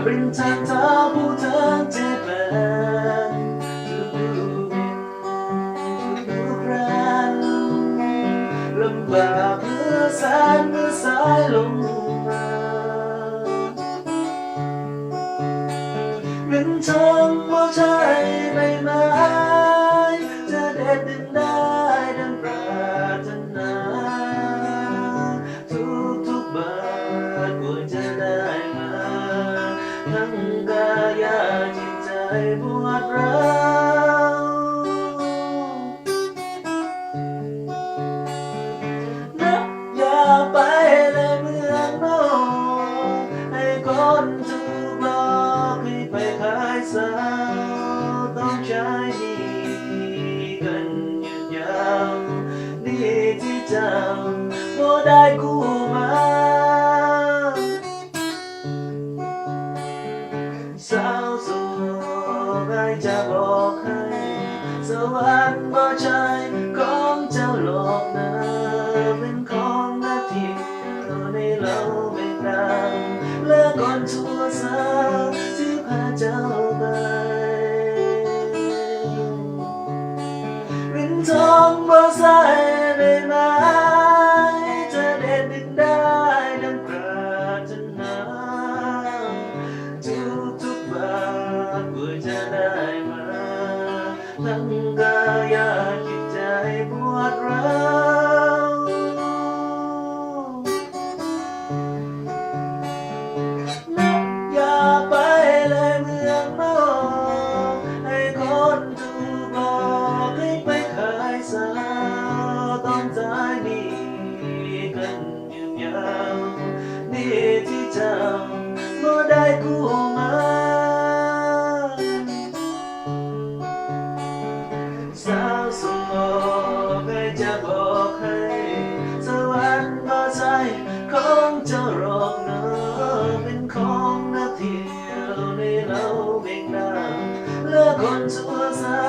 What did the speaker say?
เป็นทางเท้าผู้เธอเจ็บเป็นทุกครั้งลำบากเมื่อแสนเมื่อสายลงมาเงินทองบ่ใช่ใบไม้จะเด็ดดึงได้ดังปรารถนาทุกบาทควรจะได้มาทั้งกายจิตใจปวดร้าวนับอย่าไปเลยเมืองนอกให้คนถูกหลอกให้ไปขายสาวต้องใช้หนี้กันยืดยาวหนี้ที่เจ้าบ่ได้กู้มาสาวโสดใครจะบอกให้สวรรค์บ่ใช่ของเจ้าหรอกนะเป็นของนาทีในเราไม่ดังเลิกก่อนชั่วสาวที่พาเจ้าไปเงินทองบ่ใส่ใบไม้จะเด็ดดึงได้ดังปรารถนาทุกบาทเพื่อจะได้มาทั้งกายจิตใจปวดร้าวนับอย่าไปเลยเมืองนอกให้คนถูกหลอกให้ไปขายสาวต้องจ่ายหนี้กันยืนยาวหนี้ที่เจ้าบ่ได้กู้มาสาวโสดใครจะบอกให้สวรรค์บ่ใช่ของเจ้าหรอกนะเป็นของนาทีในเราเบ่งดาวเลิกคนชั่วสา